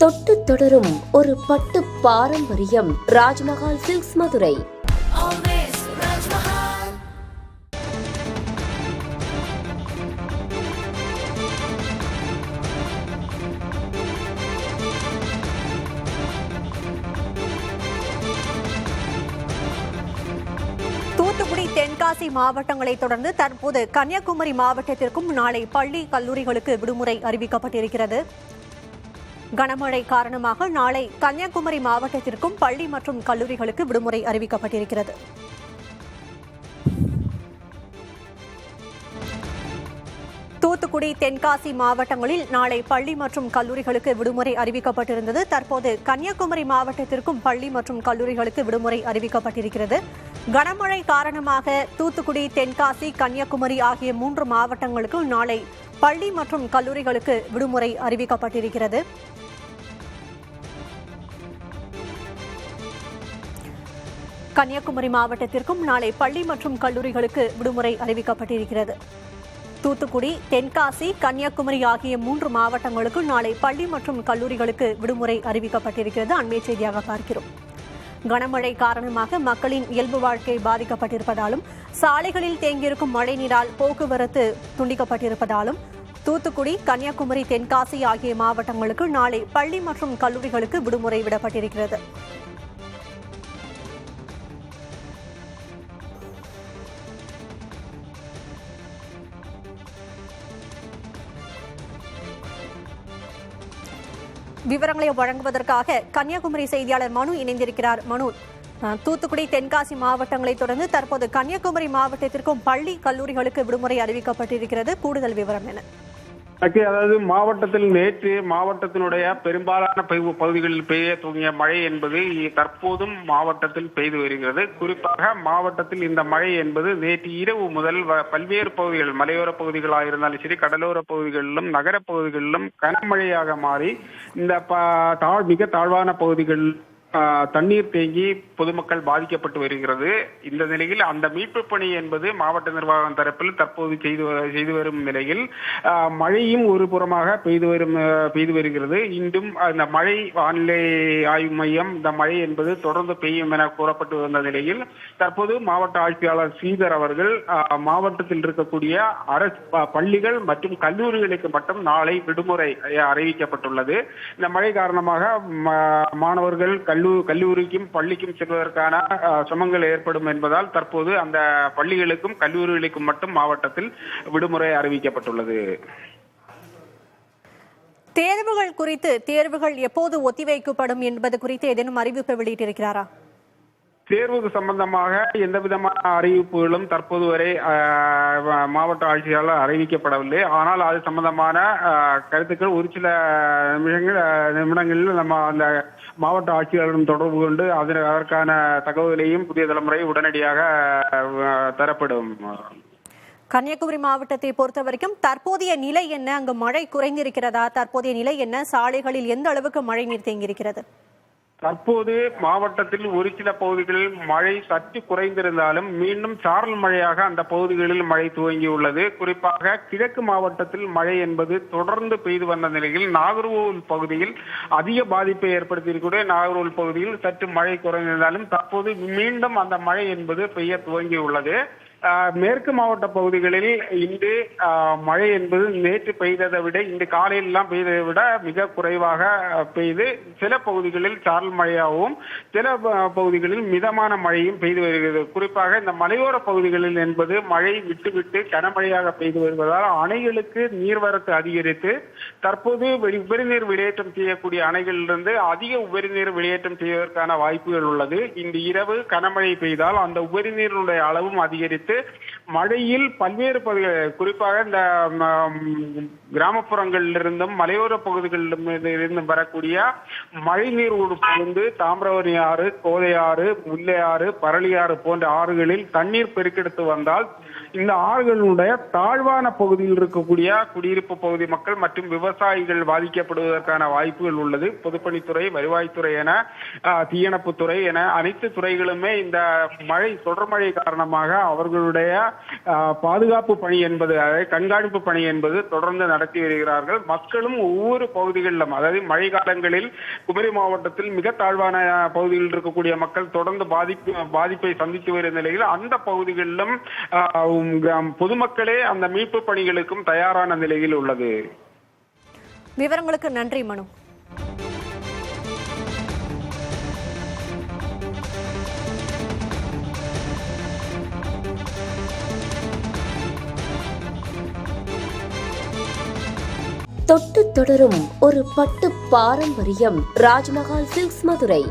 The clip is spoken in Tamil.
தொட்டு தொடரும் ஒரு பட்டு பாரம்பரியம். ராஜ்மஹால் சில்க்ஸ் மதுரை. தூத்துக்குடி, தென்காசி மாவட்டங்களை தொடர்ந்து தற்போது கன்னியாகுமரி மாவட்டத்திற்கும் நாளை பள்ளி கல்லூரிகளுக்கு விடுமுறை அறிவிக்கப்பட்டிருக்கிறது. கனமழை காரணமாக நாளை கன்னியாகுமரி மாவட்டத்திற்கும் பள்ளி மற்றும் கல்லூரிகளுக்கு விடுமுறை அறிவிக்கப்பட்டிருக்கிறது. தூத்துக்குடி, தென்காசி மாவட்டங்களில் நாளை பள்ளி மற்றும் கல்லூரிகளுக்கு விடுமுறை அறிவிக்கப்பட்டிருந்தது. தற்போது கன்னியாகுமரி மாவட்டத்திற்கும் பள்ளி மற்றும் கல்லூரிகளுக்கு விடுமுறை அறிவிக்கப்பட்டிருக்கிறது. கனமழை காரணமாக தூத்துக்குடி, தென்காசி, கன்னியாகுமரி ஆகிய 3 மாவட்டங்களுக்கு நாளை பள்ளி மற்றும் கல்லூரிகளுக்கு விடுமுறை அறிவிக்கப்பட்டிருக்கிறது. கன்னியாகுமரி மாவட்டத்திற்கும் நாளை பள்ளி மற்றும் கல்லூரிகளுக்கு விடுமுறை அறிவிக்கப்பட்டிருக்கிறது. தூத்துக்குடி, தென்காசி, கன்னியாகுமரி ஆகிய 3 மாவட்டங்களுக்கு நாளை பள்ளி மற்றும் கல்லூரிகளுக்கு விடுமுறை அறிவிக்கப்பட்டிருக்கிறது. அண்மை செய்தியாக பார்க்கிறோம். கனமழை காரணமாக மக்களின் இயல்பு வாழ்க்கை பாதிக்கப்பட்டிருப்பதாலும் சாலைகளில் தேங்கியிருக்கும் மழை நீரால் போக்குவரத்து துண்டிக்கப்பட்டிருப்பதாலும் தூத்துக்குடி, கன்னியாகுமரி, தென்காசி ஆகிய மாவட்டங்களுக்கு நாளை பள்ளி மற்றும் கல்லூரிகளுக்கு விடுமுறை விடப்பட்டிருக்கிறது. விவரங்களை வழங்குவதற்காக கன்னியாகுமரி செய்தியாளர் மனு இணைந்திருக்கிறார். மனு, தூத்துக்குடி, தென்காசி மாவட்டங்களை தொடர்ந்து தற்போது கன்னியாகுமரி மாவட்டத்திற்கும் பள்ளி கல்லூரிகளுக்கு விடுமுறை அறிவிக்கப்பட்டிருக்கிறது. கூடுதல் விவரம் என்ன? அதாவது மாவட்டத்தில் நேற்று மாவட்டத்தினுடைய பெரும்பாலான பகுதிகளில் பெய்ய துவங்கிய மழை என்பது தற்போதும் மாவட்டத்தில் பெய்து வருகிறது. குறிப்பாக மாவட்டத்தில் இந்த மழை என்பது நேற்று இரவு முதல் பல்வேறு பகுதிகள், மலையோர பகுதிகளாக இருந்தாலும் சரி, கடலோர பகுதிகளிலும் நகர பகுதிகளிலும் கனமழையாக மாறி இந்த மிக தாழ்வான பகுதிகள் தண்ணீர் தேங்கி பொதுமக்கள் பாதிக்கப்பட்டு வருகிறது. இந்த நிலையில் அந்த மீட்பு பணி என்பது மாவட்ட நிர்வாகம் தரப்பில் தற்போது செய்து வரும் நிலையில் மழையும் ஒரு புறமாக பெய்து வருகிறது. இன்றும் அந்த மழை வானிலை ஆய்வு மையம் இந்த மழை என்பது தொடர்ந்து பெய்யும் என கூறப்பட்டு வந்த நிலையில் தற்போது மாவட்ட ஆட்சியாளர் ஸ்ரீதர் அவர்கள் மாவட்டத்தில் இருக்கக்கூடிய அரசு பள்ளிகள் மற்றும் கல்லூரிகளுக்கு மட்டும் நாளை விடுமுறை அறிவிக்கப்பட்டுள்ளது. இந்த மழை காரணமாக மாணவர்கள் கல்லூரிக்கும் பள்ளிக்கும் செல்வதற்கான சிரமங்கள் ஏற்படும் என்பதால் தற்போது அந்த பள்ளிகளுக்கும் கல்லூரிகளுக்கும் மட்டும் மாவட்டத்தில் விடுமுறை அறிவிக்கப்பட்டுள்ளது. தேர்வுகள் குறித்து, தேர்வுகள் எப்போது ஒத்திவைக்கப்படும் என்பது குறித்து ஏதேனும் அறிவிப்பு வெளியிட்டிருக்கிறாரா? தேர்வுக்கு சம்பந்தமாக எந்த விதமான அறிவிப்புகளும் தற்போது வரை மாவட்ட ஆட்சியாளர் அறிவிக்கப்படவில்லை. ஆனால் அது சம்பந்தமான கருத்துக்கள் ஒரு சில நிமிடங்களில் நம்ம அந்த மாவட்ட ஆட்சியாளரிடம் தொடர்பு கொண்டு அதற்கான தகவலையும் புதிய தலைமுறை உடனடியாக தரப்படும். கன்னியாகுமரி மாவட்டத்தை பொறுத்த வரைக்கும் தற்போதைய நிலை என்ன? அங்கு மழை குறைந்திருக்கிறதா? தற்போதைய நிலை என்ன? சாலைகளில் எந்த அளவுக்கு மழை நீர் தேங்கியிருக்கிறது? தற்போது மாவட்டத்தில் ஒரு சில பகுதிகளில் மழை சற்று குறைந்திருந்தாலும் மீண்டும் சாரல் மழையாக அந்த பகுதிகளில் மழை துவங்கியுள்ளது. குறிப்பாக கிழக்கு மாவட்டத்தில் மழை என்பது தொடர்ந்து பெய்து வந்த நிலையில் நாகர்கோவில் பகுதியில் அதிக பாதிப்பை ஏற்படுத்தியிருக்கூடிய நாகர்கோவில் பகுதியில் சற்று மழை குறைந்திருந்தாலும் தற்போது மீண்டும் அந்த மழை என்பது பெய்ய துவங்கியுள்ளது. மேற்கு மாவட்ட பகுதிகளில் இன்று மழை என்பது நேற்று பெய்ததை விட இன்று காலையில் எல்லாம் பெய்ததை விட மிக குறைவாக பெய்து சில பகுதிகளில் சாரல் மழையாகவும் சில பகுதிகளில் மிதமான மழையும் பெய்து வருகிறது. குறிப்பாக இந்த மலையோர பகுதிகளில் என்பது மழை விட்டு விட்டு கனமழையாக பெய்து வருவதால் அணைகளுக்கு நீர்வரத்து அதிகரித்து தற்போது உபரிநீர் வெளியேற்றம் செய்யக்கூடிய அணைகளிலிருந்து அதிக உபரிநீர் வெளியேற்றம் செய்வதற்கான வாய்ப்புகள் உள்ளது. இன்று இரவு கனமழை பெய்தால் அந்த உபரிநீருடைய அளவும் அதிகரித்து மழையில் பல்வேறு பகுதிகள், குறிப்பாக இந்த கிராமப்புறங்களிலிருந்தும் மலையோர பகுதிகளிலும் இருந்தும் வரக்கூடிய மழை நீர் புகுந்து தாமிரபரணி ஆறு, கோதை ஆறு, முல்லை ஆறு, பரளி ஆறு போன்ற ஆறுகளில் தண்ணீர் பெருக்கெடுத்து வந்தால் இந்த ஆறுகளுடைய தாழ்வான பகுதியில் இருக்கக்கூடிய குடியிருப்பு பகுதி மக்கள் மற்றும் விவசாயிகள் பாதிக்கப்படுவதற்கான வாய்ப்புகள் உள்ளது. பொதுப்பணித்துறை, வருவாய்த்துறை என தீயணைப்புத்துறை என அனைத்து துறைகளுமே இந்த தொடர் மழை காரணமாக அவர்கள் அவர்களுடைய பாதுகாப்பு பணி என்பது, அதாவது கண்காணிப்பு பணி என்பது தொடர்ந்து நடத்தி வருகிறார்கள். மக்களும் ஒவ்வொரு பகுதிகளிலும், அதாவது மழை காலங்களில் குமரி மாவட்டத்தில் மிக தாழ்வான பகுதிகளில் இருக்கக்கூடிய மக்கள் தொடர்ந்து பாதிப்பை சந்தித்து வரும் நிலையில் அந்த பகுதிகளிலும் பொதுமக்களே அந்த மீட்பு பணிகளுக்கும் தயாரான நிலையில் உள்ளது. விவரங்களுக்கு நன்றி மனு. தொட்டு தொடரும் ஒரு பட்டு பாரம்பரியம். ராஜ்மஹால் சில்க்ஸ், மதுரை.